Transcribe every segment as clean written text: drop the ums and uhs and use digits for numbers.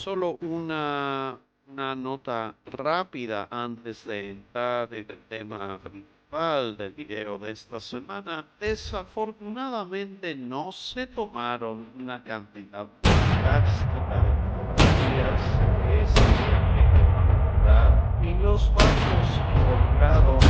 solo una nota rápida antes de entrar en el tema principal del video de esta semana. Desafortunadamente no se tomaron una cantidad drástica de fotografías que se tiene que mandar y los barcos involucrados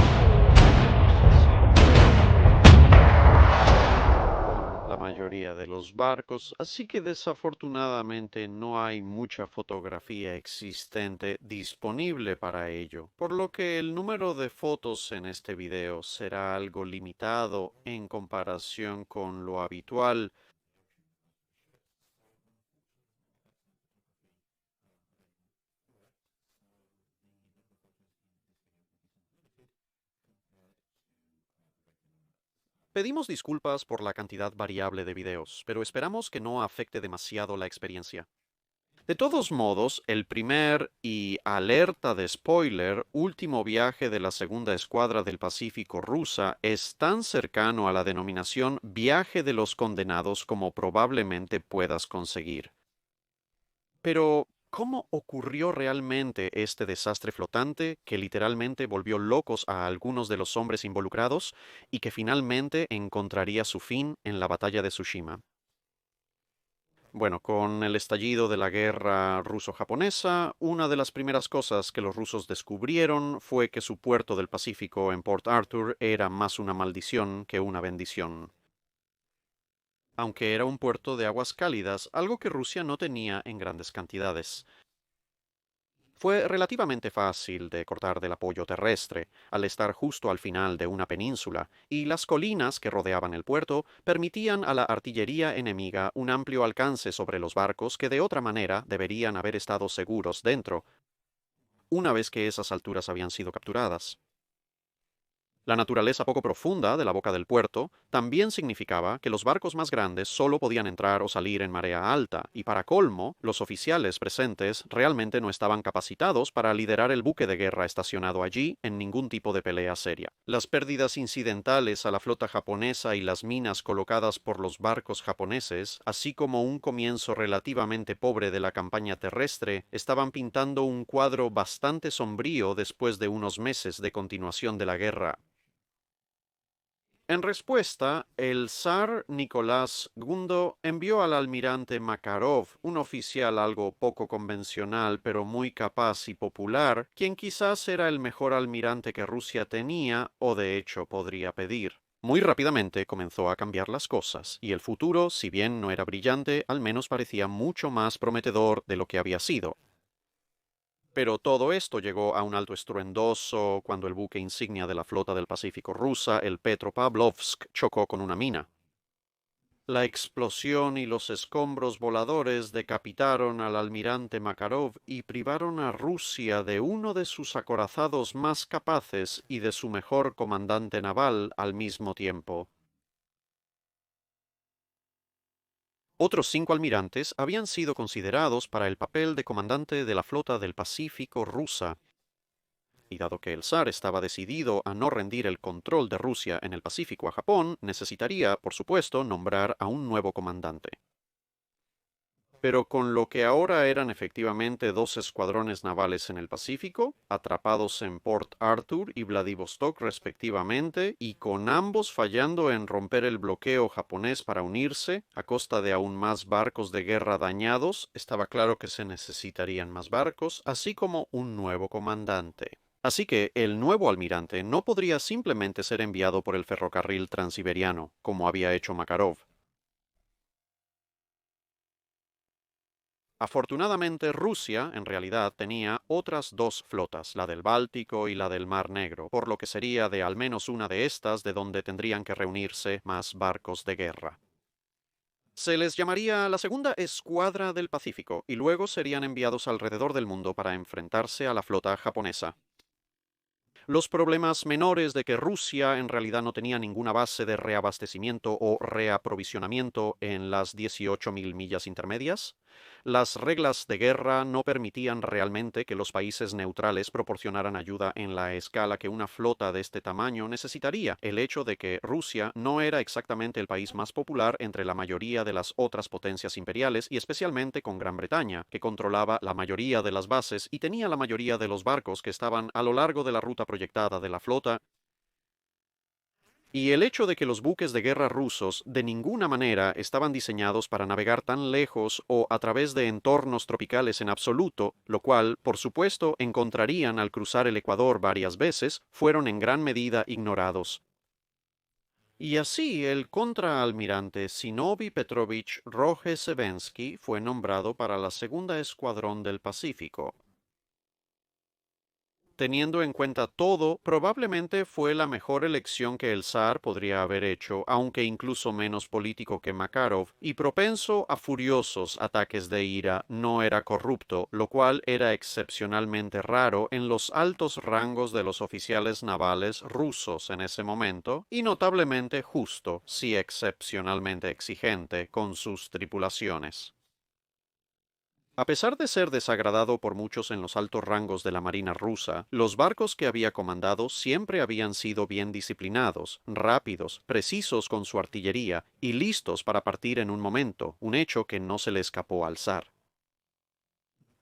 la mayoría de los barcos, así que desafortunadamente no hay mucha fotografía existente disponible para ello, por lo que el número de fotos en este video será algo limitado en comparación con lo habitual. Pedimos disculpas por la cantidad variable de videos, pero esperamos que no afecte demasiado la experiencia. De todos modos, el primer y alerta de spoiler último viaje de la Segunda Escuadra del Pacífico rusa es tan cercano a la denominación Viaje de los Condenados como probablemente puedas conseguir. Pero, ¿cómo ocurrió realmente este desastre flotante que literalmente volvió locos a algunos de los hombres involucrados y que finalmente encontraría su fin en la batalla de Tsushima? Bueno, con el estallido de la guerra ruso-japonesa, una de las primeras cosas que los rusos descubrieron fue que su puerto del Pacífico en Port Arthur era más una maldición que una bendición. Aunque era un puerto de aguas cálidas, algo que Rusia no tenía en grandes cantidades. Fue relativamente fácil de cortar del apoyo terrestre, al estar justo al final de una península, y las colinas que rodeaban el puerto permitían a la artillería enemiga un amplio alcance sobre los barcos que de otra manera deberían haber estado seguros dentro, una vez que esas alturas habían sido capturadas. La naturaleza poco profunda de la boca del puerto también significaba que los barcos más grandes solo podían entrar o salir en marea alta, y para colmo, los oficiales presentes realmente no estaban capacitados para liderar el buque de guerra estacionado allí en ningún tipo de pelea seria. Las pérdidas incidentales a la flota japonesa y las minas colocadas por los barcos japoneses, así como un comienzo relativamente pobre de la campaña terrestre, estaban pintando un cuadro bastante sombrío después de unos meses de continuación de la guerra. En respuesta, el zar Nicolás II envió al almirante Makarov, un oficial algo poco convencional pero muy capaz y popular, quien quizás era el mejor almirante que Rusia tenía o de hecho podría pedir. Muy rápidamente comenzó a cambiar las cosas, y el futuro, si bien no era brillante, al menos parecía mucho más prometedor de lo que había sido. Pero todo esto llegó a un alto estruendoso cuando el buque insignia de la flota del Pacífico rusa, el Petropavlovsk, chocó con una mina. La explosión y los escombros voladores decapitaron al almirante Makarov y privaron a Rusia de uno de sus acorazados más capaces y de su mejor comandante naval al mismo tiempo. Otros 5 almirantes habían sido considerados para el papel de comandante de la flota del Pacífico rusa, y dado que el zar estaba decidido a no rendir el control de Rusia en el Pacífico a Japón, necesitaría, por supuesto, nombrar a un nuevo comandante. Pero con lo que ahora eran efectivamente 2 escuadrones navales en el Pacífico, atrapados en Port Arthur y Vladivostok respectivamente, y con ambos fallando en romper el bloqueo japonés para unirse, a costa de aún más barcos de guerra dañados, estaba claro que se necesitarían más barcos, así como un nuevo comandante. Así que el nuevo almirante no podría simplemente ser enviado por el ferrocarril transiberiano, como había hecho Makarov. Afortunadamente, Rusia, en realidad, tenía otras 2 flotas, la del Báltico y la del Mar Negro, por lo que sería de al menos una de estas de donde tendrían que reunirse más barcos de guerra. Se les llamaría la Segunda Escuadra del Pacífico, y luego serían enviados alrededor del mundo para enfrentarse a la flota japonesa. Los problemas menores de que Rusia en realidad no tenía ninguna base de reabastecimiento o reaprovisionamiento en las 18.000 millas intermedias, Las reglas de guerra no permitían realmente que los países neutrales proporcionaran ayuda en la escala que una flota de este tamaño necesitaría. El hecho de que Rusia no era exactamente el país más popular entre la mayoría de las otras potencias imperiales, y especialmente con Gran Bretaña, que controlaba la mayoría de las bases y tenía la mayoría de los barcos que estaban a lo largo de la ruta proyectada de la flota, y el hecho de que los buques de guerra rusos de ninguna manera estaban diseñados para navegar tan lejos o a través de entornos tropicales en absoluto, lo cual, por supuesto, encontrarían al cruzar el Ecuador varias veces, fueron en gran medida ignorados. Y así el contraalmirante Zinovy Petrovich Rozhestvensky fue nombrado para la segunda escuadrón del Pacífico. Teniendo en cuenta todo, probablemente fue la mejor elección que el zar podría haber hecho, aunque incluso menos político que Makarov, y propenso a furiosos ataques de ira, no era corrupto, lo cual era excepcionalmente raro en los altos rangos de los oficiales navales rusos en ese momento, y notablemente justo, si excepcionalmente exigente, con sus tripulaciones. A pesar de ser desagradado por muchos en los altos rangos de la Marina rusa, los barcos que había comandado siempre habían sido bien disciplinados, rápidos, precisos con su artillería y listos para partir en un momento, un hecho que no se le escapó al zar.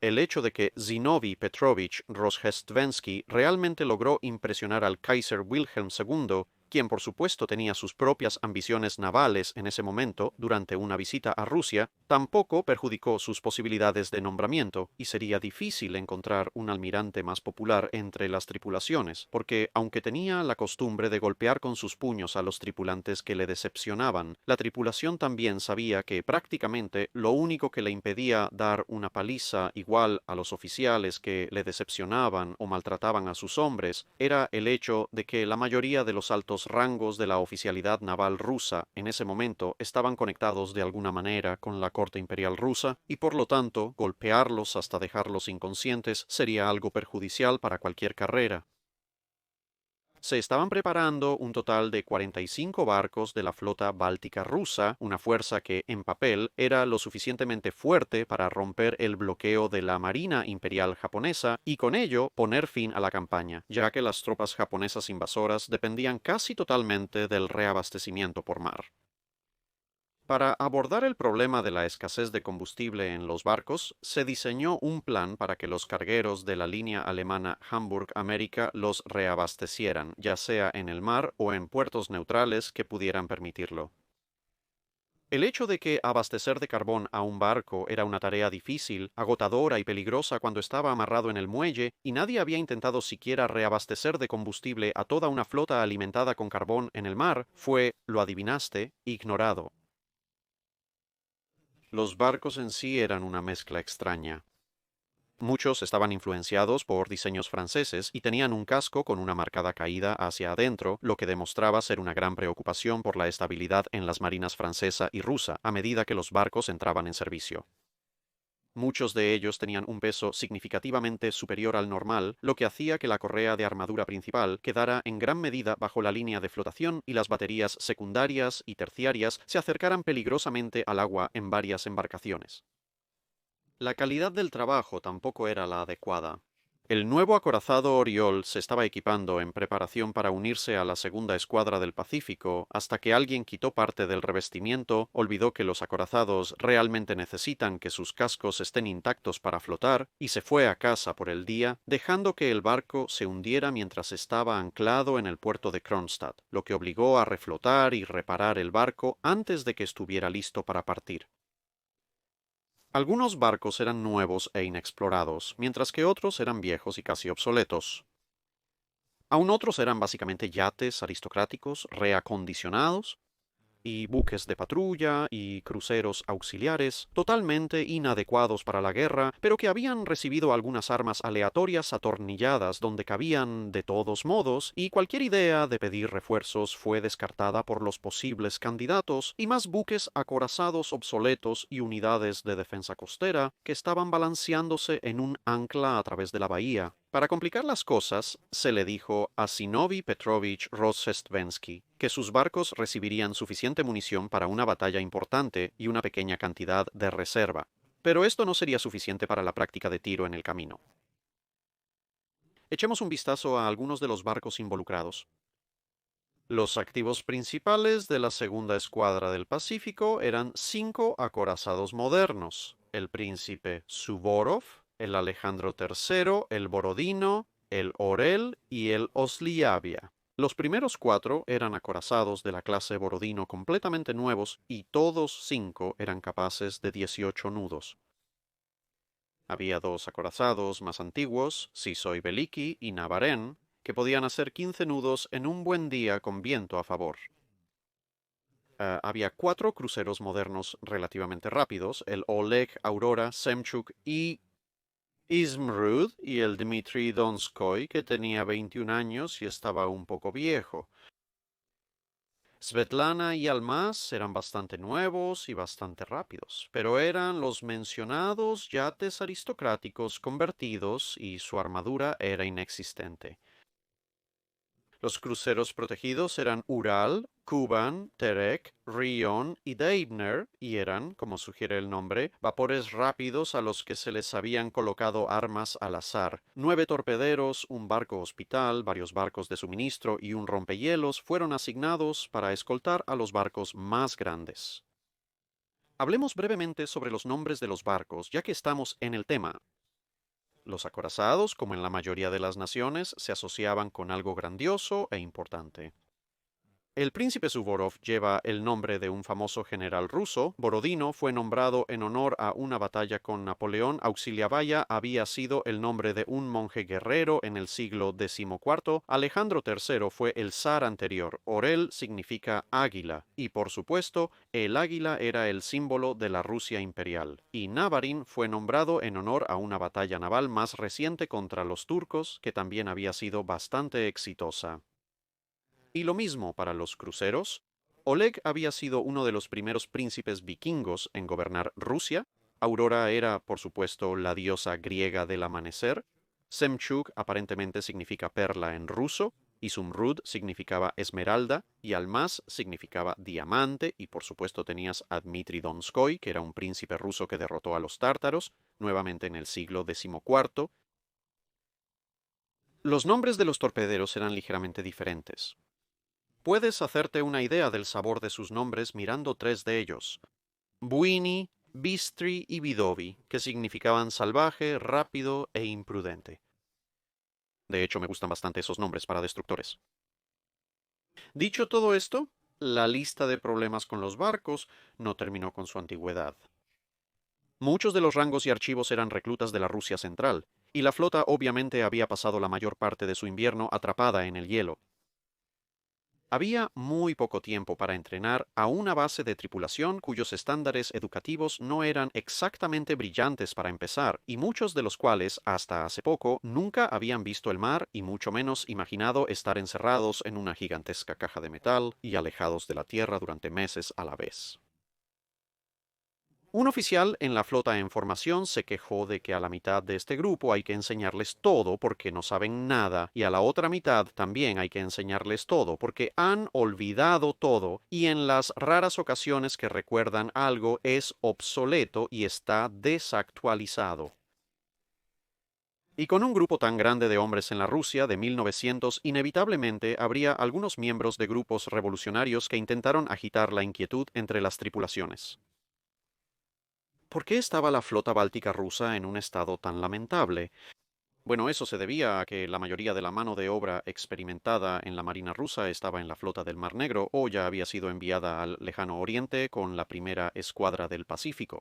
El hecho de que Zinovy Petrovich Rozhestvensky realmente logró impresionar al Kaiser Wilhelm II, quien por supuesto tenía sus propias ambiciones navales en ese momento durante una visita a Rusia, tampoco perjudicó sus posibilidades de nombramiento, y sería difícil encontrar un almirante más popular entre las tripulaciones, porque aunque tenía la costumbre de golpear con sus puños a los tripulantes que le decepcionaban, la tripulación también sabía que prácticamente lo único que le impedía dar una paliza igual a los oficiales que le decepcionaban o maltrataban a sus hombres era el hecho de que la mayoría de los altos rangos de la oficialidad naval rusa en ese momento estaban conectados de alguna manera con la corte imperial rusa, y por lo tanto golpearlos hasta dejarlos inconscientes sería algo perjudicial para cualquier carrera. Se estaban preparando un total de 45 barcos de la flota báltica rusa, una fuerza que, en papel, era lo suficientemente fuerte para romper el bloqueo de la Marina Imperial japonesa y con ello poner fin a la campaña, ya que las tropas japonesas invasoras dependían casi totalmente del reabastecimiento por mar. Para abordar el problema de la escasez de combustible en los barcos, se diseñó un plan para que los cargueros de la línea alemana Hamburg-América los reabastecieran, ya sea en el mar o en puertos neutrales que pudieran permitirlo. El hecho de que abastecer de carbón a un barco era una tarea difícil, agotadora y peligrosa cuando estaba amarrado en el muelle, y nadie había intentado siquiera reabastecer de combustible a toda una flota alimentada con carbón en el mar, fue, lo adivinaste, ignorado. Los barcos en sí eran una mezcla extraña. Muchos estaban influenciados por diseños franceses y tenían un casco con una marcada caída hacia adentro, lo que demostraba ser una gran preocupación por la estabilidad en las marinas francesa y rusa a medida que los barcos entraban en servicio. Muchos de ellos tenían un peso significativamente superior al normal, lo que hacía que la correa de armadura principal quedara en gran medida bajo la línea de flotación y las baterías secundarias y terciarias se acercaran peligrosamente al agua en varias embarcaciones. La calidad del trabajo tampoco era la adecuada. El nuevo acorazado Oriol se estaba equipando en preparación para unirse a la segunda escuadra del Pacífico hasta que alguien quitó parte del revestimiento, olvidó que los acorazados realmente necesitan que sus cascos estén intactos para flotar y se fue a casa por el día, dejando que el barco se hundiera mientras estaba anclado en el puerto de Kronstadt, lo que obligó a reflotar y reparar el barco antes de que estuviera listo para partir. Algunos barcos eran nuevos e inexplorados, mientras que otros eran viejos y casi obsoletos. Aún otros eran básicamente yates aristocráticos reacondicionados y buques de patrulla y cruceros auxiliares, totalmente inadecuados para la guerra, pero que habían recibido algunas armas aleatorias atornilladas donde cabían de todos modos, y cualquier idea de pedir refuerzos fue descartada por los posibles candidatos, y más buques acorazados obsoletos y unidades de defensa costera que estaban balanceándose en un ancla a través de la bahía. Para complicar las cosas, se le dijo a Zinovy Petrovich Rozhestvensky que sus barcos recibirían suficiente munición para una batalla importante y una pequeña cantidad de reserva. Pero esto no sería suficiente para la práctica de tiro en el camino. Echemos un vistazo a algunos de los barcos involucrados. Los activos principales de la segunda escuadra del Pacífico eran 5 acorazados modernos: el Príncipe Suvorov, el Alejandro III, el Borodino, el Orel y el Osliabia. Los primeros 4 eran acorazados de la clase Borodino completamente nuevos y todos 5 eran capaces de 18 nudos. Había 2 acorazados más antiguos, Sisoi Veliki y Navaren, que podían hacer 15 nudos en un buen día con viento a favor. Había 4 cruceros modernos relativamente rápidos: el Oleg, Aurora, Semchuk y Izmrud, y el Dmitri Donskoy, que tenía 21 años y estaba un poco viejo. Svetlana y Almaz eran bastante nuevos y bastante rápidos, pero eran los mencionados yates aristocráticos convertidos y su armadura era inexistente. Los cruceros protegidos eran Ural, Kuban, Terek, Rion y Deibner, y eran, como sugiere el nombre, vapores rápidos a los que se les habían colocado armas al azar. 9 torpederos, un barco hospital, varios barcos de suministro y un rompehielos fueron asignados para escoltar a los barcos más grandes. Hablemos brevemente sobre los nombres de los barcos, ya que estamos en el tema. Los acorazados, como en la mayoría de las naciones, se asociaban con algo grandioso e importante. El príncipe Suvorov lleva el nombre de un famoso general ruso. Borodino fue nombrado en honor a una batalla con Napoleón. Auxiliavaya había sido el nombre de un monje guerrero en el siglo XIV. Alejandro III fue el zar anterior. Orel significa águila. Y por supuesto, el águila era el símbolo de la Rusia imperial. Y Navarin fue nombrado en honor a una batalla naval más reciente contra los turcos, que también había sido bastante exitosa. Y lo mismo para los cruceros. Oleg había sido uno de los primeros príncipes vikingos en gobernar Rusia. Aurora era, por supuesto, la diosa griega del amanecer. Semchuk aparentemente significa perla en ruso. Izumrud significaba esmeralda y Almaz significaba diamante, y por supuesto tenías a Dmitri Donskoy, que era un príncipe ruso que derrotó a los tártaros, nuevamente en el siglo XIV. Los nombres de los torpederos eran ligeramente diferentes. Puedes hacerte una idea del sabor de sus nombres mirando 3 de ellos: Buini, Bistri y Vidovi, que significaban salvaje, rápido e imprudente. De hecho, me gustan bastante esos nombres para destructores. Dicho todo esto, la lista de problemas con los barcos no terminó con su antigüedad. Muchos de los rangos y archivos eran reclutas de la Rusia central, y la flota obviamente había pasado la mayor parte de su invierno atrapada en el hielo. Había muy poco tiempo para entrenar a una base de tripulación cuyos estándares educativos no eran exactamente brillantes para empezar, y muchos de los cuales, hasta hace poco, nunca habían visto el mar y mucho menos imaginado estar encerrados en una gigantesca caja de metal y alejados de la tierra durante meses a la vez. Un oficial en la flota en formación se quejó de que a la mitad de este grupo hay que enseñarles todo porque no saben nada, y a la otra mitad también hay que enseñarles todo porque han olvidado todo, y en las raras ocasiones que recuerdan algo es obsoleto y está desactualizado. Y con un grupo tan grande de hombres en la Rusia de 1900, inevitablemente habría algunos miembros de grupos revolucionarios que intentaron agitar la inquietud entre las tripulaciones. ¿Por qué estaba la flota báltica rusa en un estado tan lamentable? Bueno, eso se debía a que la mayoría de la mano de obra experimentada en la marina rusa estaba en la flota del Mar Negro o ya había sido enviada al lejano oriente con la primera escuadra del Pacífico.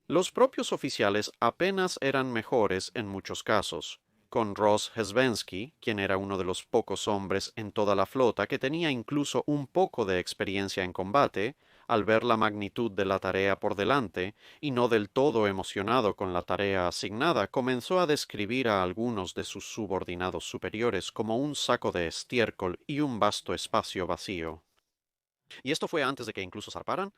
Los propios oficiales apenas eran mejores en muchos casos, con Ross Hesbensky, quien era uno de los pocos hombres en toda la flota que tenía incluso un poco de experiencia en combate. Al ver la magnitud de la tarea por delante, y no del todo emocionado con la tarea asignada, comenzó a describir a algunos de sus subordinados superiores como un saco de estiércol y un vasto espacio vacío. Y esto fue antes de que incluso zarparan.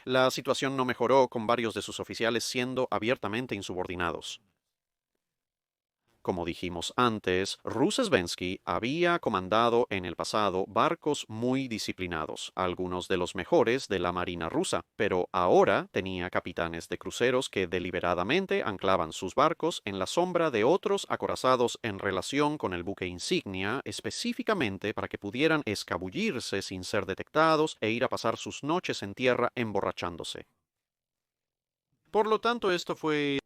La situación no mejoró, con varios de sus oficiales siendo abiertamente insubordinados. Como dijimos antes, Rusesbensky había comandado en el pasado barcos muy disciplinados, algunos de los mejores de la Marina rusa, pero ahora tenía capitanes de cruceros que deliberadamente anclaban sus barcos en la sombra de otros acorazados en relación con el buque insignia, específicamente para que pudieran escabullirse sin ser detectados e ir a pasar sus noches en tierra emborrachándose. Por lo tanto, esto fue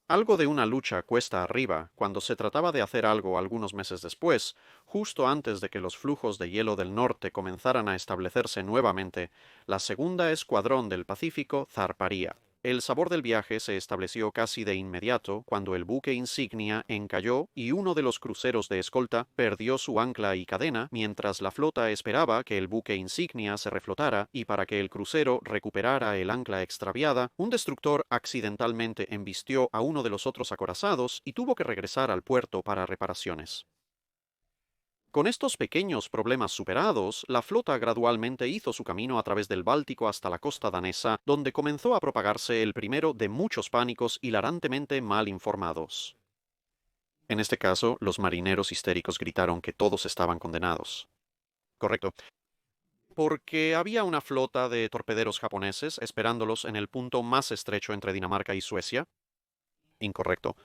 algo de una lucha cuesta arriba cuando se trataba de hacer algo algunos meses después, justo antes de que los flujos de hielo del norte comenzaran a establecerse nuevamente. La segunda escuadrón del Pacífico zarparía. El sabor del viaje se estableció casi de inmediato cuando el buque insignia encalló y uno de los cruceros de escolta perdió su ancla y cadena mientras la flota esperaba que el buque insignia se reflotara, y para que el crucero recuperara el ancla extraviada, un destructor accidentalmente embistió a uno de los otros acorazados y tuvo que regresar al puerto para reparaciones. Con estos pequeños problemas superados, la flota gradualmente hizo su camino a través del Báltico hasta la costa danesa, donde comenzó a propagarse el primero de muchos pánicos hilarantemente mal informados. En este caso, los marineros histéricos gritaron que todos estaban condenados. Correcto. Porque había una flota de torpederos japoneses esperándolos en el punto más estrecho entre Dinamarca y Suecia. Incorrecto.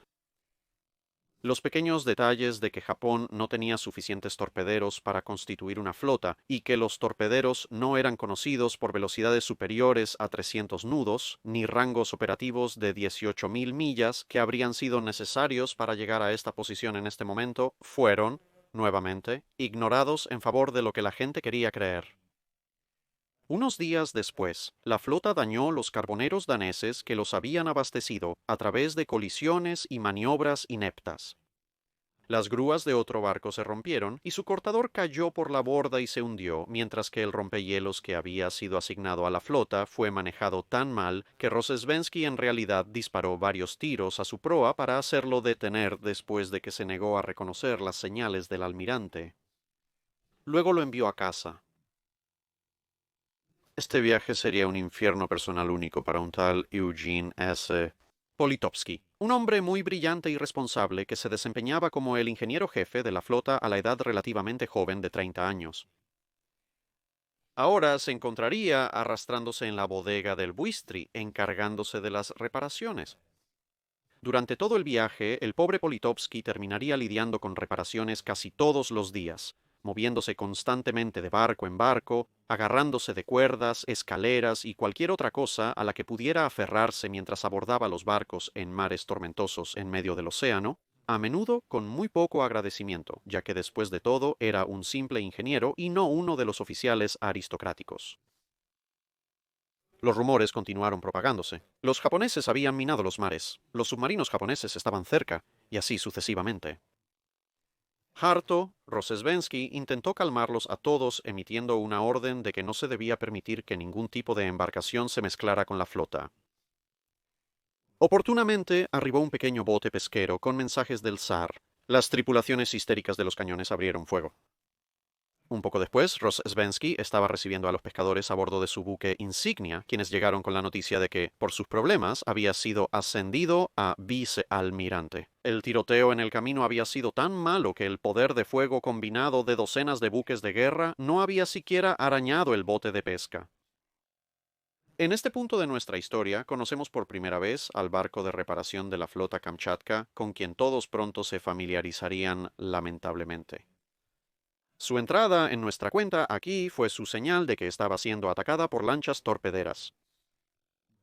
Los pequeños detalles de que Japón no tenía suficientes torpederos para constituir una flota y que los torpederos no eran conocidos por velocidades superiores a 300 nudos, ni rangos operativos de 18.000 millas que habrían sido necesarios para llegar a esta posición en este momento, fueron, nuevamente, ignorados en favor de lo que la gente quería creer. Unos días después, la flota dañó los carboneros daneses que los habían abastecido a través de colisiones y maniobras ineptas. Las grúas de otro barco se rompieron y su cortador cayó por la borda y se hundió, mientras que el rompehielos que había sido asignado a la flota fue manejado tan mal que Rozhesvensky en realidad disparó varios tiros a su proa para hacerlo detener después de que se negó a reconocer las señales del almirante. Luego lo envió a casa. Este viaje sería un infierno personal único para un tal Eugene S. Politovsky, un hombre muy brillante y responsable que se desempeñaba como el ingeniero jefe de la flota a la edad relativamente joven de 30 años. Ahora se encontraría arrastrándose en la bodega del Buistri, encargándose de las reparaciones. Durante todo el viaje, el pobre Politovsky terminaría lidiando con reparaciones casi todos los días, moviéndose constantemente de barco en barco, agarrándose de cuerdas, escaleras y cualquier otra cosa a la que pudiera aferrarse mientras abordaba los barcos en mares tormentosos en medio del océano, a menudo con muy poco agradecimiento, ya que después de todo era un simple ingeniero y no uno de los oficiales aristocráticos. Los rumores continuaron propagándose. Los japoneses habían minado los mares, los submarinos japoneses estaban cerca, y así sucesivamente. Harto, Rozhesvensky intentó calmarlos a todos emitiendo una orden de que no se debía permitir que ningún tipo de embarcación se mezclara con la flota. Oportunamente arribó un pequeño bote pesquero con mensajes del zar. Las tripulaciones histéricas de los cañones abrieron fuego. Un poco después, Rozhesvensky estaba recibiendo a los pescadores a bordo de su buque insignia, quienes llegaron con la noticia de que, por sus problemas, había sido ascendido a vicealmirante. El tiroteo en el camino había sido tan malo que el poder de fuego combinado de docenas de buques de guerra no había siquiera arañado el bote de pesca. En este punto de nuestra historia, conocemos por primera vez al barco de reparación de la flota Kamchatka, con quien todos pronto se familiarizarían lamentablemente. Su entrada en nuestra cuenta aquí fue su señal de que estaba siendo atacada por lanchas torpederas.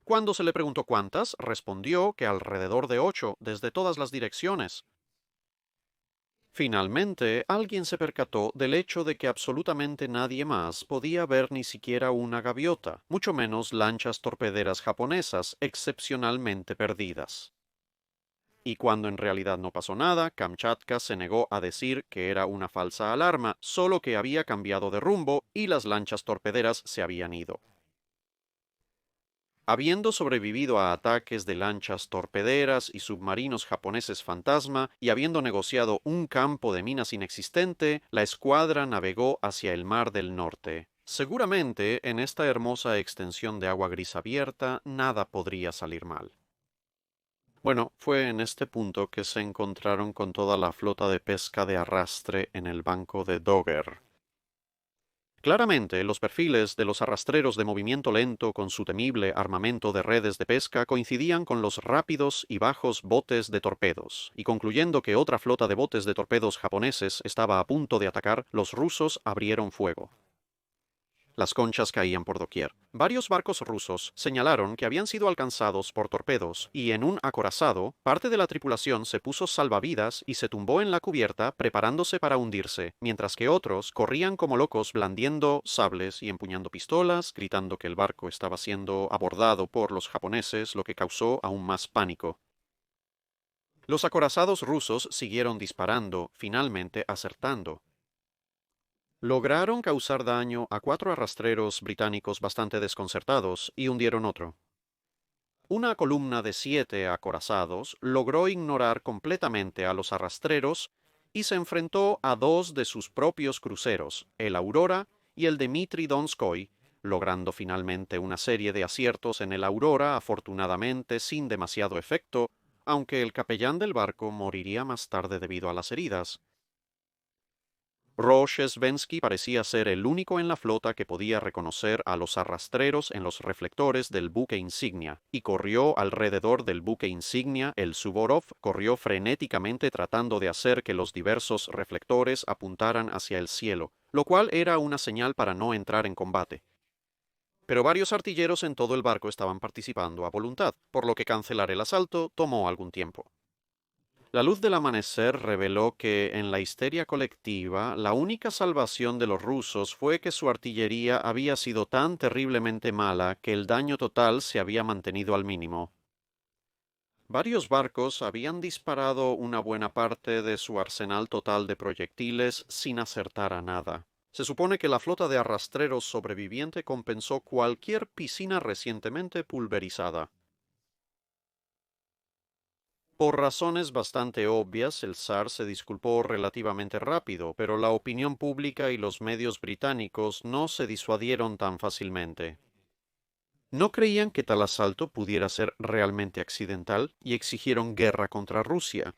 Cuando se le preguntó cuántas, respondió que alrededor de 8 desde todas las direcciones. Finalmente, alguien se percató del hecho de que absolutamente nadie más podía ver ni siquiera una gaviota, mucho menos lanchas torpederas japonesas excepcionalmente perdidas. Y cuando en realidad no pasó nada, Kamchatka se negó a decir que era una falsa alarma, solo que había cambiado de rumbo y las lanchas torpederas se habían ido. Habiendo sobrevivido a ataques de lanchas torpederas y submarinos japoneses fantasma y habiendo negociado un campo de minas inexistente, la escuadra navegó hacia el Mar del Norte. Seguramente, en esta hermosa extensión de agua gris abierta, nada podría salir mal. Bueno, fue en este punto que se encontraron con toda la flota de pesca de arrastre en el banco de Dogger. Claramente, los perfiles de los arrastreros de movimiento lento con su temible armamento de redes de pesca coincidían con los rápidos y bajos botes de torpedos, y concluyendo que otra flota de botes de torpedos japoneses estaba a punto de atacar, los rusos abrieron fuego. Las conchas caían por doquier. Varios barcos rusos señalaron que habían sido alcanzados por torpedos y en un acorazado, parte de la tripulación se puso salvavidas y se tumbó en la cubierta preparándose para hundirse, mientras que otros corrían como locos blandiendo sables y empuñando pistolas, gritando que el barco estaba siendo abordado por los japoneses, lo que causó aún más pánico. Los acorazados rusos siguieron disparando, finalmente acertando. Lograron causar daño a 4 arrastreros británicos bastante desconcertados y hundieron otro. Una columna de 7 acorazados logró ignorar completamente a los arrastreros y se enfrentó a 2 de sus propios cruceros, el Aurora y el Dmitry Donskoy, logrando finalmente una serie de aciertos en el Aurora, afortunadamente sin demasiado efecto, aunque el capellán del barco moriría más tarde debido a las heridas. Rozhesvensky parecía ser el único en la flota que podía reconocer a los arrastreros en los reflectores del buque insignia, y corrió alrededor del buque insignia. El Suvorov corrió frenéticamente tratando de hacer que los diversos reflectores apuntaran hacia el cielo, lo cual era una señal para no entrar en combate. Pero varios artilleros en todo el barco estaban participando a voluntad, por lo que cancelar el asalto tomó algún tiempo. La luz del amanecer reveló que, en la histeria colectiva, la única salvación de los rusos fue que su artillería había sido tan terriblemente mala que el daño total se había mantenido al mínimo. Varios barcos habían disparado una buena parte de su arsenal total de proyectiles sin acertar a nada. Se supone que la flota de arrastreros sobreviviente compensó cualquier piscina recientemente pulverizada. Por razones bastante obvias, el zar se disculpó relativamente rápido, pero la opinión pública y los medios británicos no se disuadieron tan fácilmente. No creían que tal asalto pudiera ser realmente accidental y exigieron guerra contra Rusia.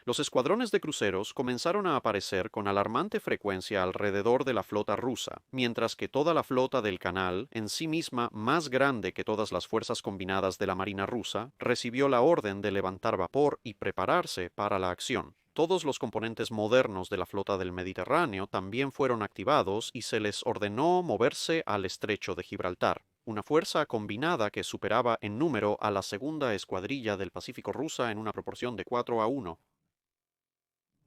Los escuadrones de cruceros comenzaron a aparecer con alarmante frecuencia alrededor de la flota rusa, mientras que toda la flota del canal, en sí misma más grande que todas las fuerzas combinadas de la Marina rusa, recibió la orden de levantar vapor y prepararse para la acción. Todos los componentes modernos de la flota del Mediterráneo también fueron activados y se les ordenó moverse al estrecho de Gibraltar, una fuerza combinada que superaba en número a la segunda escuadrilla del Pacífico rusa en una proporción de 4-1.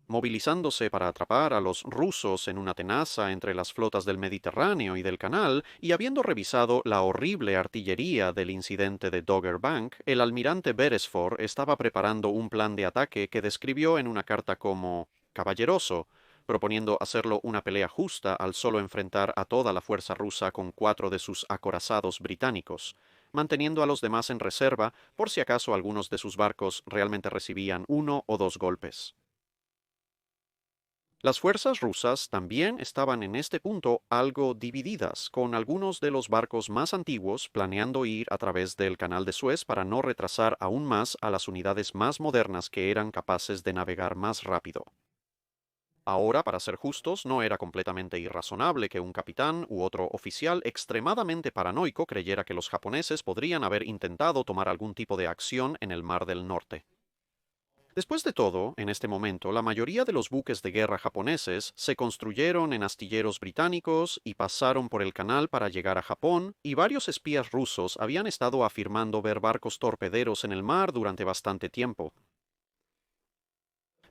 Movilizándose para atrapar a los rusos en una tenaza entre las flotas del Mediterráneo y del Canal, y habiendo revisado la horrible artillería del incidente de Dogger Bank, el almirante Beresford estaba preparando un plan de ataque que describió en una carta como caballeroso, proponiendo hacerlo una pelea justa al solo enfrentar a toda la fuerza rusa con 4 de sus acorazados británicos, manteniendo a los demás en reserva por si acaso algunos de sus barcos realmente recibían 1 o 2 golpes. Las fuerzas rusas también estaban en este punto algo divididas, con algunos de los barcos más antiguos planeando ir a través del Canal de Suez para no retrasar aún más a las unidades más modernas que eran capaces de navegar más rápido. Ahora, para ser justos, no era completamente irrazonable que un capitán u otro oficial extremadamente paranoico creyera que los japoneses podrían haber intentado tomar algún tipo de acción en el Mar del Norte. Después de todo, en este momento, la mayoría de los buques de guerra japoneses se construyeron en astilleros británicos y pasaron por el canal para llegar a Japón, y varios espías rusos habían estado afirmando ver barcos torpederos en el mar durante bastante tiempo.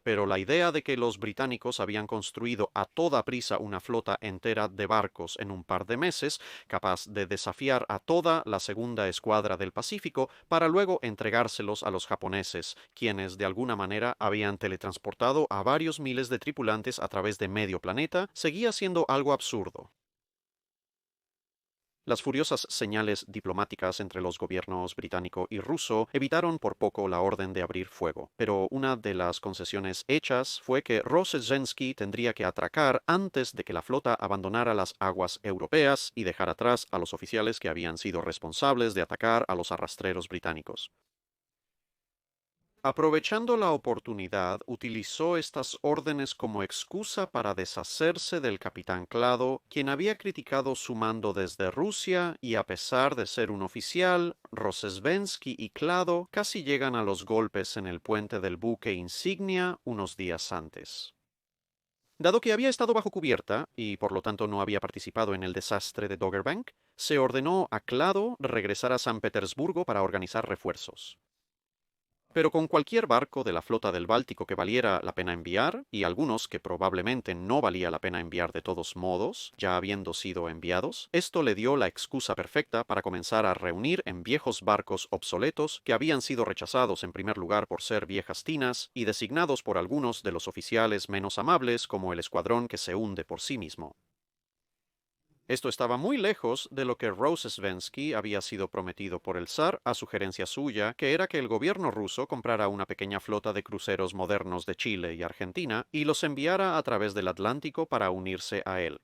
Pero la idea de que los británicos habían construido a toda prisa una flota entera de barcos en un par de meses, capaz de desafiar a toda la segunda escuadra del Pacífico para luego entregárselos a los japoneses, quienes de alguna manera habían teletransportado a varios miles de tripulantes a través de medio planeta, seguía siendo algo absurdo. Las furiosas señales diplomáticas entre los gobiernos británico y ruso evitaron por poco la orden de abrir fuego, pero una de las concesiones hechas fue que Rozhesvensky tendría que atracar antes de que la flota abandonara las aguas europeas y dejar atrás a los oficiales que habían sido responsables de atacar a los arrastreros británicos. Aprovechando la oportunidad, utilizó estas órdenes como excusa para deshacerse del capitán Clado, quien había criticado su mando desde Rusia, y a pesar de ser un oficial, Rozhesvensky y Clado casi llegan a los golpes en el puente del buque insignia unos días antes. Dado que había estado bajo cubierta y por lo tanto no había participado en el desastre de Doggerbank, se ordenó a Clado regresar a San Petersburgo para organizar refuerzos. Pero con cualquier barco de la flota del Báltico que valiera la pena enviar, y algunos que probablemente no valía la pena enviar de todos modos, ya habiendo sido enviados, esto le dio la excusa perfecta para comenzar a reunir en viejos barcos obsoletos que habían sido rechazados en primer lugar por ser viejas tinas y designados por algunos de los oficiales menos amables como el escuadrón que se hunde por sí mismo. Esto estaba muy lejos de lo que Rozhesvensky había sido prometido por el zar a sugerencia suya, que era que el gobierno ruso comprara una pequeña flota de cruceros modernos de Chile y Argentina y los enviara a través del Atlántico para unirse a él.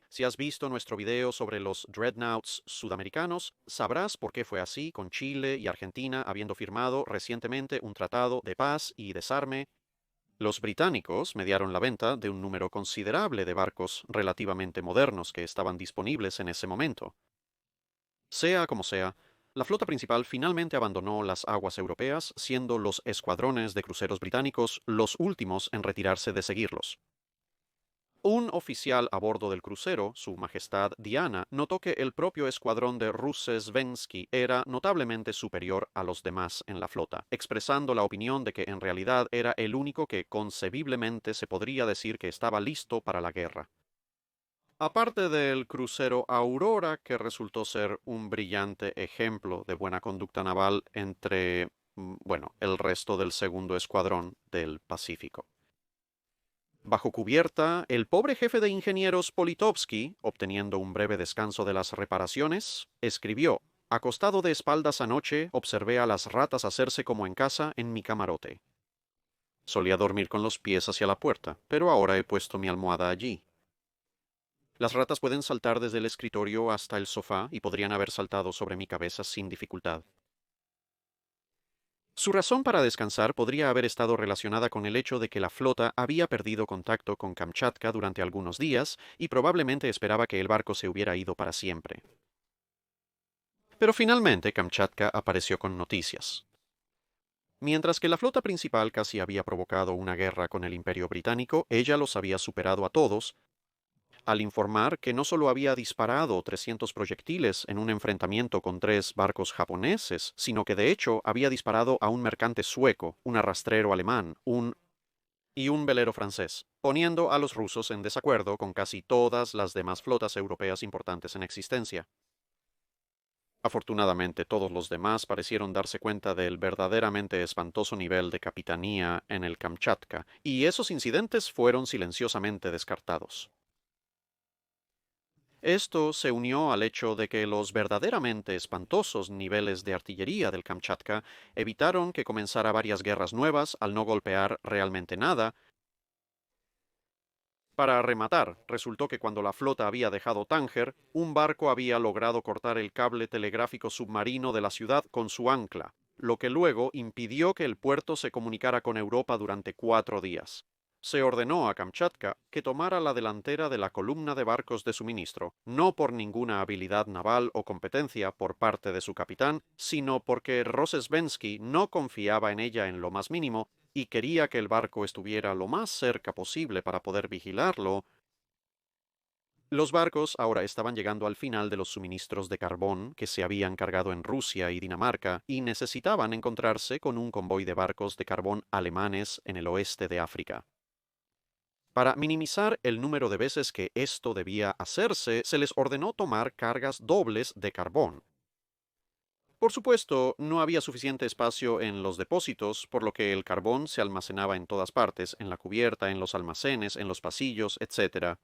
Si has visto nuestro video sobre los dreadnoughts sudamericanos, sabrás por qué fue así con Chile y Argentina habiendo firmado recientemente un tratado de paz y desarme. Los británicos mediaron la venta de un número considerable de barcos relativamente modernos que estaban disponibles en ese momento. Sea como sea, la flota principal finalmente abandonó las aguas europeas, siendo los escuadrones de cruceros británicos los últimos en retirarse de seguirlos. Un oficial a bordo del crucero, Su Majestad Diana, notó que el propio escuadrón de Rozhesvensky era notablemente superior a los demás en la flota, expresando la opinión de que en realidad era el único que concebiblemente se podría decir que estaba listo para la guerra. Aparte del crucero Aurora, que resultó ser un brillante ejemplo de buena conducta naval entre, el resto del segundo escuadrón del Pacífico. Bajo cubierta, el pobre jefe de ingenieros Politovsky, obteniendo un breve descanso de las reparaciones, escribió: acostado de espaldas anoche, observé a las ratas hacerse como en casa en mi camarote. Solía dormir con los pies hacia la puerta, pero ahora he puesto mi almohada allí. Las ratas pueden saltar desde el escritorio hasta el sofá y podrían haber saltado sobre mi cabeza sin dificultad. Su razón para descansar podría haber estado relacionada con el hecho de que la flota había perdido contacto con Kamchatka durante algunos días y probablemente esperaba que el barco se hubiera ido para siempre. Pero finalmente Kamchatka apareció con noticias. Mientras que la flota principal casi había provocado una guerra con el Imperio Británico, ella los había superado a todos, al informar que no solo había disparado 300 proyectiles en un enfrentamiento con 3 barcos japoneses, sino que de hecho había disparado a un mercante sueco, un arrastrero alemán, y un velero francés, poniendo a los rusos en desacuerdo con casi todas las demás flotas europeas importantes en existencia. Afortunadamente, todos los demás parecieron darse cuenta del verdaderamente espantoso nivel de capitanía en el Kamchatka, y esos incidentes fueron silenciosamente descartados. Esto se unió al hecho de que los verdaderamente espantosos niveles de artillería del Kamchatka evitaron que comenzara varias guerras nuevas al no golpear realmente nada. Para rematar, resultó que cuando la flota había dejado Tánger, un barco había logrado cortar el cable telegráfico submarino de la ciudad con su ancla, lo que luego impidió que el puerto se comunicara con Europa durante 4 días. Se ordenó a Kamchatka que tomara la delantera de la columna de barcos de suministro, no por ninguna habilidad naval o competencia por parte de su capitán, sino porque Rozhesvensky no confiaba en ella en lo más mínimo y quería que el barco estuviera lo más cerca posible para poder vigilarlo. Los barcos ahora estaban llegando al final de los suministros de carbón que se habían cargado en Rusia y Dinamarca y necesitaban encontrarse con un convoy de barcos de carbón alemanes en el oeste de África. Para minimizar el número de veces que esto debía hacerse, se les ordenó tomar cargas dobles de carbón. Por supuesto, no había suficiente espacio en los depósitos, por lo que el carbón se almacenaba en todas partes, en la cubierta, en los almacenes, en los pasillos, etc.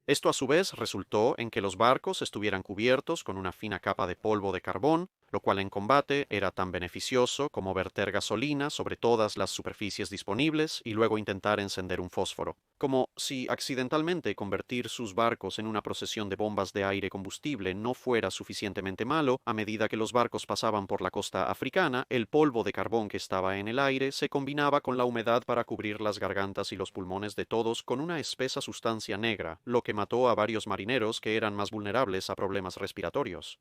Esto a su vez resultó en que los barcos estuvieran cubiertos con una fina capa de polvo de carbón, lo cual en combate era tan beneficioso como verter gasolina sobre todas las superficies disponibles y luego intentar encender un fósforo. Como si accidentalmente convertir sus barcos en una procesión de bombas de aire combustible no fuera suficientemente malo, a medida que los barcos pasaban por la costa africana, el polvo de carbón que estaba en el aire se combinaba con la humedad para cubrir las gargantas y los pulmones de todos con una espesa sustancia negra, lo que mató a varios marineros que eran más vulnerables a problemas respiratorios.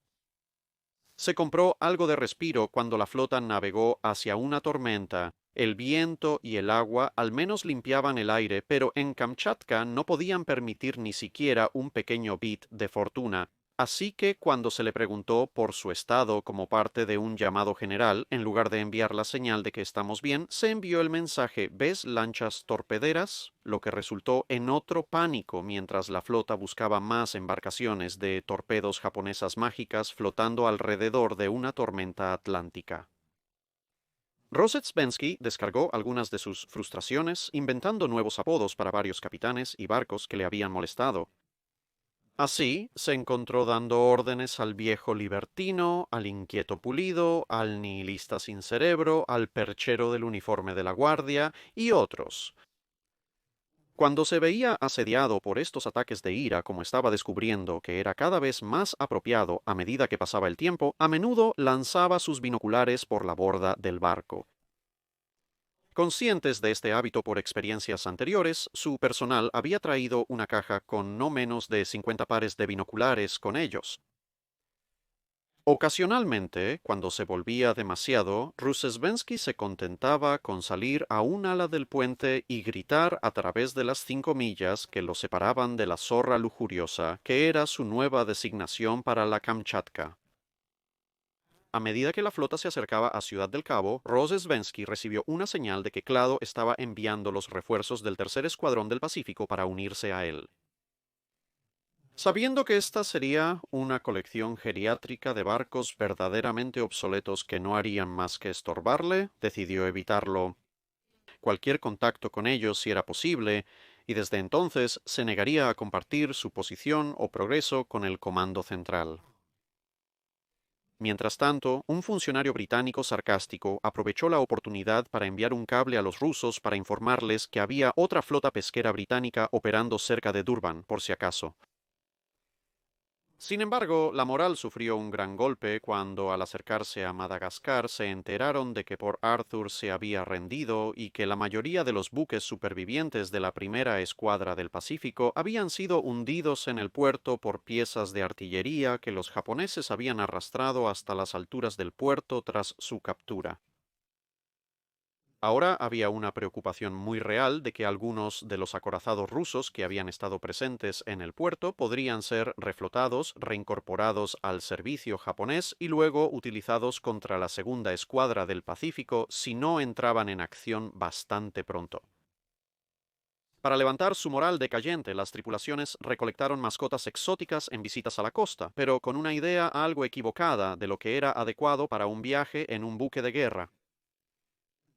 Se compró algo de respiro cuando la flota navegó hacia una tormenta. El viento y el agua al menos limpiaban el aire, pero en Kamchatka no podían permitir ni siquiera un pequeño bit de fortuna. Así que cuando se le preguntó por su estado como parte de un llamado general, en lugar de enviar la señal de que estamos bien, se envió el mensaje ¿ves lanchas torpederas? Lo que resultó en otro pánico mientras la flota buscaba más embarcaciones de torpedos japonesas mágicas flotando alrededor de una tormenta atlántica. Rosetsvensky descargó algunas de sus frustraciones inventando nuevos apodos para varios capitanes y barcos que le habían molestado. Así, se encontró dando órdenes al viejo libertino, al inquieto pulido, al nihilista sin cerebro, al perchero del uniforme de la guardia y otros. Cuando se veía asediado por estos ataques de ira, como estaba descubriendo que era cada vez más apropiado a medida que pasaba el tiempo, a menudo lanzaba sus binoculares por la borda del barco. Conscientes de este hábito por experiencias anteriores, su personal había traído una caja con no menos de 50 pares de binoculares con ellos. Ocasionalmente, cuando se volvía demasiado, Rusesvensky se contentaba con salir a un ala del puente y gritar a través de las 5 millas que lo separaban de la zorra lujuriosa, que era su nueva designación para la Kamchatka. A medida que la flota se acercaba a Ciudad del Cabo, Rozhesvensky recibió una señal de que Clado estaba enviando los refuerzos del tercer escuadrón del Pacífico para unirse a él. Sabiendo que esta sería una colección geriátrica de barcos verdaderamente obsoletos que no harían más que estorbarle, decidió evitarlo. Cualquier contacto con ellos si era posible, y desde entonces se negaría a compartir su posición o progreso con el Comando Central. Mientras tanto, un funcionario británico sarcástico aprovechó la oportunidad para enviar un cable a los rusos para informarles que había otra flota pesquera británica operando cerca de Durban, por si acaso. Sin embargo, la moral sufrió un gran golpe cuando al acercarse a Madagascar se enteraron de que Port Arthur se había rendido y que la mayoría de los buques supervivientes de la primera escuadra del Pacífico habían sido hundidos en el puerto por piezas de artillería que los japoneses habían arrastrado hasta las alturas del puerto tras su captura. Ahora había una preocupación muy real de que algunos de los acorazados rusos que habían estado presentes en el puerto podrían ser reflotados, reincorporados al servicio japonés y luego utilizados contra la segunda escuadra del Pacífico si no entraban en acción bastante pronto. Para levantar su moral decayente, las tripulaciones recolectaron mascotas exóticas en visitas a la costa, pero con una idea algo equivocada de lo que era adecuado para un viaje en un buque de guerra.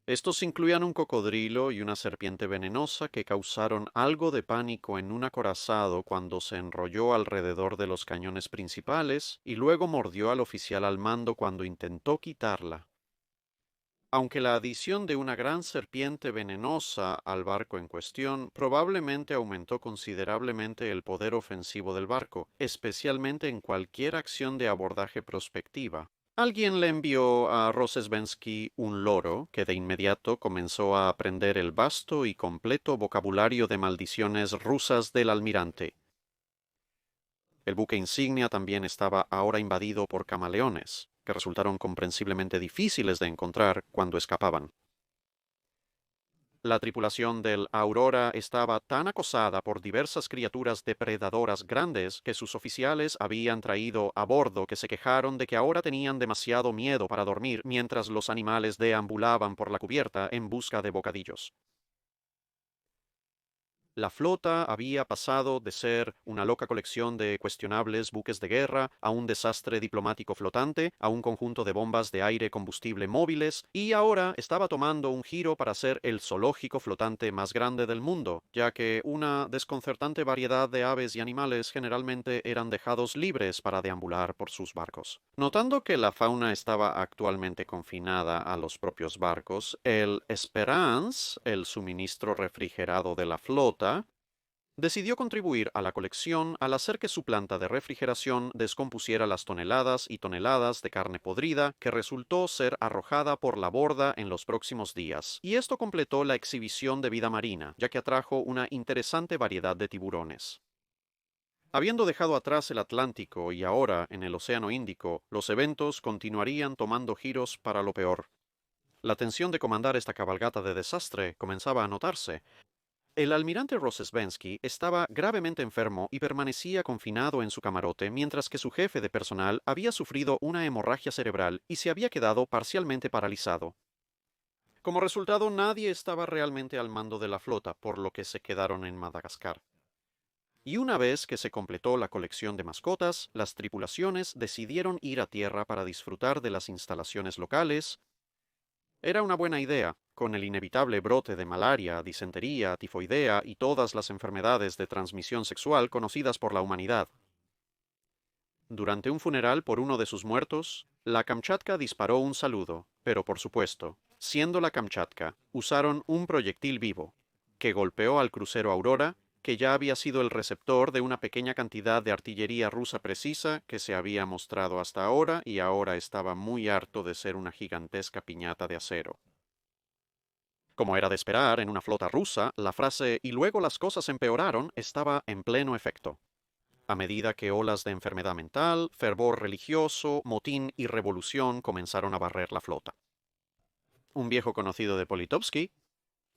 Estos incluían un cocodrilo y una serpiente venenosa que causaron algo de pánico en un acorazado cuando se enrolló alrededor de los cañones principales y luego mordió al oficial al mando cuando intentó quitarla. Aunque la adición de una gran serpiente venenosa al barco en cuestión probablemente aumentó considerablemente el poder ofensivo del barco, especialmente en cualquier acción de abordaje prospectiva. Alguien le envió a Rozhesvensky un loro que de inmediato comenzó a aprender el vasto y completo vocabulario de maldiciones rusas del almirante. El buque insignia también estaba ahora invadido por camaleones, que resultaron comprensiblemente difíciles de encontrar cuando escapaban. La tripulación del Aurora estaba tan acosada por diversas criaturas depredadoras grandes que sus oficiales habían traído a bordo que se quejaron de que ahora tenían demasiado miedo para dormir mientras los animales deambulaban por la cubierta en busca de bocadillos. La flota había pasado de ser una loca colección de cuestionables buques de guerra a un desastre diplomático flotante, a un conjunto de bombas de aire combustible móviles, y ahora estaba tomando un giro para ser el zoológico flotante más grande del mundo, ya que una desconcertante variedad de aves y animales generalmente eran dejados libres para deambular por sus barcos. Notando que la fauna estaba actualmente confinada a los propios barcos, el Esperance, el suministro refrigerado de la flota, decidió contribuir a la colección al hacer que su planta de refrigeración descompusiera las toneladas y toneladas de carne podrida que resultó ser arrojada por la borda en los próximos días, y esto completó la exhibición de vida marina, ya que atrajo una interesante variedad de tiburones. Habiendo dejado atrás el Atlántico y ahora en el Océano Índico, los eventos continuarían tomando giros para lo peor. La tensión de comandar esta cabalgata de desastre comenzaba a notarse. El almirante Rozesbensky estaba gravemente enfermo y permanecía confinado en su camarote, mientras que su jefe de personal había sufrido una hemorragia cerebral y se había quedado parcialmente paralizado. Como resultado, nadie estaba realmente al mando de la flota, por lo que se quedaron en Madagascar. Y una vez que se completó la colección de mascotas, las tripulaciones decidieron ir a tierra para disfrutar de las instalaciones locales. Era una buena idea, con el inevitable brote de malaria, disentería, tifoidea y todas las enfermedades de transmisión sexual conocidas por la humanidad. Durante un funeral por uno de sus muertos, la Kamchatka disparó un saludo, pero por supuesto, siendo la Kamchatka, usaron un proyectil vivo, que golpeó al crucero Aurora, que ya había sido el receptor de una pequeña cantidad de artillería rusa precisa que se había mostrado hasta ahora y ahora estaba muy harto de ser una gigantesca piñata de acero. Como era de esperar en una flota rusa, la frase "y luego las cosas empeoraron" estaba en pleno efecto. A medida que olas de enfermedad mental, fervor religioso, motín y revolución comenzaron a barrer la flota. Un viejo conocido de Politovsky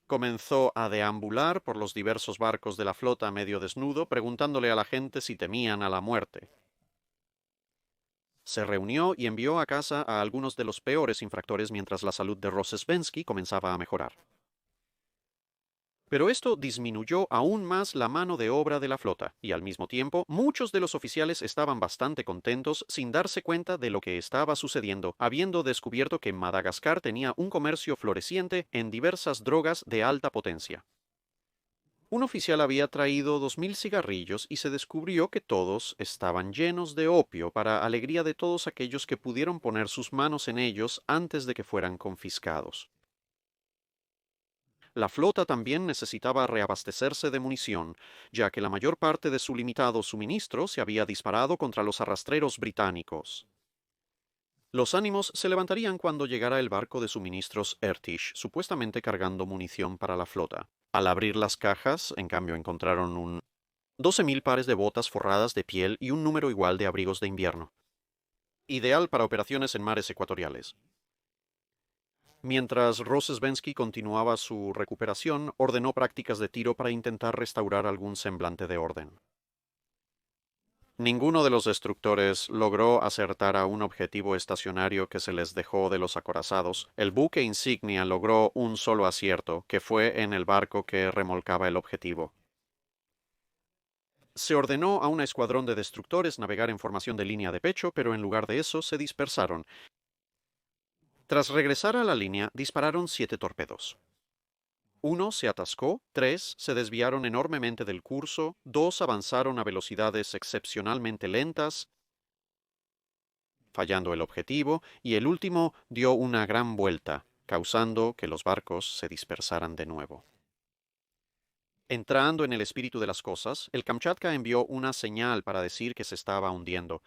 comenzó a deambular por los diversos barcos de la flota medio desnudo, preguntándole a la gente si temían a la muerte. Se reunió y envió a casa a algunos de los peores infractores mientras la salud de Rozesbensky comenzaba a mejorar. Pero esto disminuyó aún más la mano de obra de la flota, y al mismo tiempo muchos de los oficiales estaban bastante contentos sin darse cuenta de lo que estaba sucediendo, habiendo descubierto que Madagascar tenía un comercio floreciente en diversas drogas de alta potencia. Un oficial había traído 2000 cigarrillos y se descubrió que todos estaban llenos de opio para alegría de todos aquellos que pudieron poner sus manos en ellos antes de que fueran confiscados. La flota también necesitaba reabastecerse de munición, ya que la mayor parte de su limitado suministro se había disparado contra los arrastreros británicos. Los ánimos se levantarían cuando llegara el barco de suministros Ertish, supuestamente cargando munición para la flota. Al abrir las cajas, en cambio, encontraron 12.000 pares de botas forradas de piel y un número igual de abrigos de invierno. Ideal para operaciones en mares ecuatoriales. Mientras Rozesbensky continuaba su recuperación, ordenó prácticas de tiro para intentar restaurar algún semblante de orden. Ninguno de los destructores logró acertar a un objetivo estacionario que se les dejó de los acorazados. El buque insignia logró un solo acierto, que fue en el barco que remolcaba el objetivo. Se ordenó a un escuadrón de destructores navegar en formación de línea de pecho, pero en lugar de eso se dispersaron. Tras regresar a la línea, dispararon 7 torpedos. 1 se atascó, 3 se desviaron enormemente del curso, 2 avanzaron a velocidades excepcionalmente lentas, fallando el objetivo, y el último dio una gran vuelta, causando que los barcos se dispersaran de nuevo. Entrando en el espíritu de las cosas, el Kamchatka envió una señal para decir que se estaba hundiendo.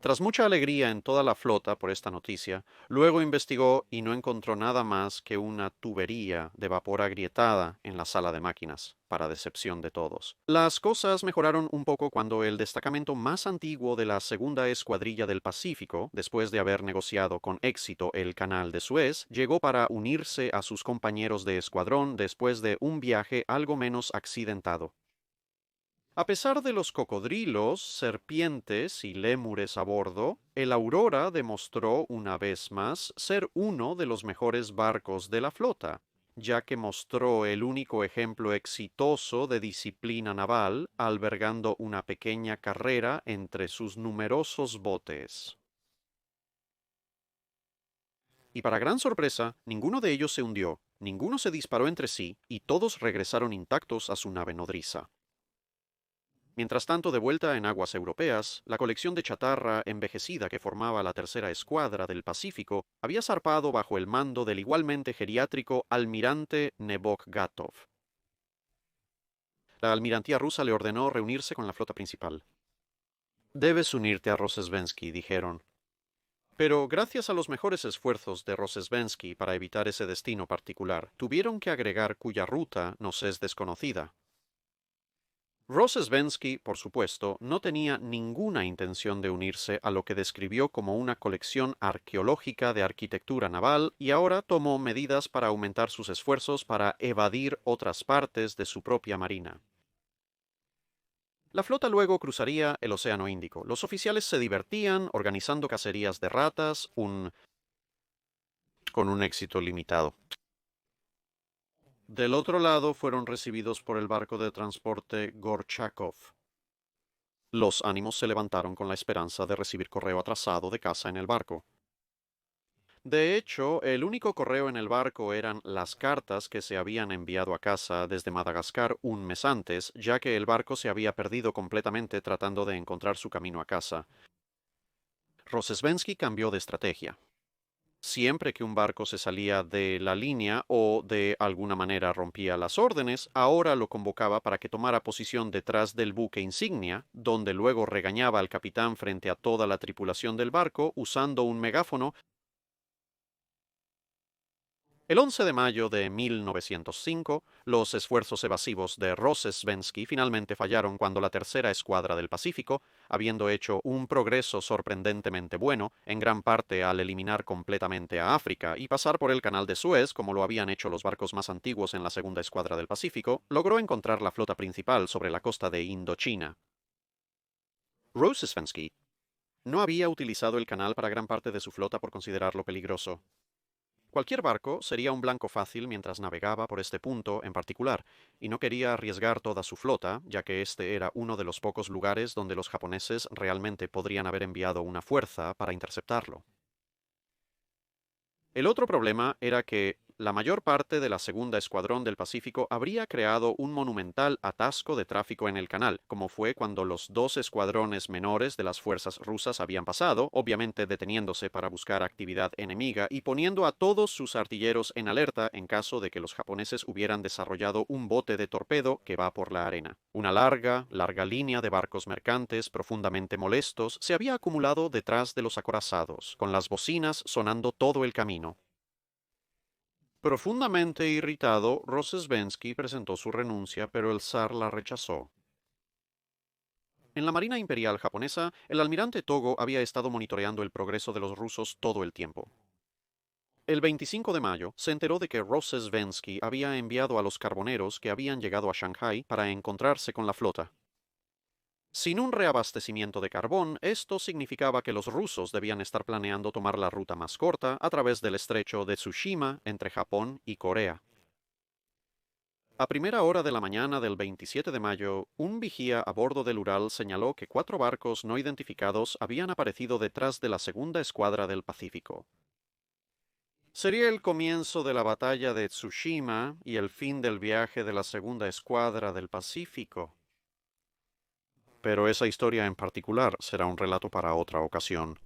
Tras mucha alegría en toda la flota por esta noticia, luego investigó y no encontró nada más que una tubería de vapor agrietada en la sala de máquinas, para decepción de todos. Las cosas mejoraron un poco cuando el destacamento más antiguo de la Segunda Escuadrilla del Pacífico, después de haber negociado con éxito el Canal de Suez, llegó para unirse a sus compañeros de escuadrón después de un viaje algo menos accidentado. A pesar de los cocodrilos, serpientes y lémures a bordo, el Aurora demostró una vez más ser uno de los mejores barcos de la flota. ya que mostró el único ejemplo exitoso de disciplina naval, albergando una pequeña carrera entre sus numerosos botes. Y para gran sorpresa, ninguno de ellos se hundió, ninguno se disparó entre sí, y todos regresaron intactos a su nave nodriza. Mientras tanto, de vuelta en aguas europeas, la colección de chatarra envejecida que formaba la tercera escuadra del Pacífico había zarpado bajo el mando del igualmente geriátrico almirante Nebokgatov. La almirantía rusa le ordenó reunirse con la flota principal. Debes unirte a Rozhesvensky, dijeron. Pero gracias a los mejores esfuerzos de Rozhesvensky para evitar ese destino particular, tuvieron que agregar cuya ruta nos es desconocida. Rozhesvensky, por supuesto, no tenía ninguna intención de unirse a lo que describió como una colección arqueológica de arquitectura naval y ahora tomó medidas para aumentar sus esfuerzos para evadir otras partes de su propia marina. La flota luego cruzaría el Océano Índico. Los oficiales se divertían organizando cacerías de ratas, con un éxito limitado. Del otro lado fueron recibidos por el barco de transporte Gorchakov. Los ánimos se levantaron con la esperanza de recibir correo atrasado de casa en el barco. De hecho, el único correo en el barco eran las cartas que se habían enviado a casa desde Madagascar un mes antes, ya que el barco se había perdido completamente tratando de encontrar su camino a casa. Rozhesvensky cambió de estrategia. Siempre que un barco se salía de la línea o de alguna manera rompía las órdenes, ahora lo convocaba para que tomara posición detrás del buque insignia, donde luego regañaba al capitán frente a toda la tripulación del barco usando un megáfono. El 11 de mayo de 1905, los esfuerzos evasivos de Rozhesvensky finalmente fallaron cuando la tercera escuadra del Pacífico, habiendo hecho un progreso sorprendentemente bueno, en gran parte al eliminar completamente a África y pasar por el Canal de Suez como lo habían hecho los barcos más antiguos en la segunda escuadra del Pacífico, logró encontrar la flota principal sobre la costa de Indochina. Rozhesvensky no había utilizado el canal para gran parte de su flota por considerarlo peligroso. Cualquier barco sería un blanco fácil mientras navegaba por este punto en particular, y no quería arriesgar toda su flota, ya que este era uno de los pocos lugares donde los japoneses realmente podrían haber enviado una fuerza para interceptarlo. El otro problema era que la mayor parte de la segunda escuadrón del Pacífico habría creado un monumental atasco de tráfico en el canal, como fue cuando los dos escuadrones menores de las fuerzas rusas habían pasado, obviamente deteniéndose para buscar actividad enemiga y poniendo a todos sus artilleros en alerta en caso de que los japoneses hubieran desarrollado un bote de torpedo que va por la arena. Una larga línea de barcos mercantes profundamente molestos se había acumulado detrás de los acorazados, con las bocinas sonando todo el camino. Profundamente irritado, Rozhesvensky presentó su renuncia, pero el zar la rechazó. En la Marina Imperial japonesa, el almirante Togo había estado monitoreando el progreso de los rusos todo el tiempo. El 25 de mayo se enteró de que Rozhesvensky había enviado a los carboneros que habían llegado a Shanghái para encontrarse con la flota. Sin un reabastecimiento de carbón, esto significaba que los rusos debían estar planeando tomar la ruta más corta a través del estrecho de Tsushima entre Japón y Corea. A primera hora de la mañana del 27 de mayo, un vigía a bordo del Ural señaló que 4 barcos no identificados habían aparecido detrás de la segunda escuadra del Pacífico. Sería el comienzo de la batalla de Tsushima y el fin del viaje de la segunda escuadra del Pacífico. Pero esa historia en particular será un relato para otra ocasión.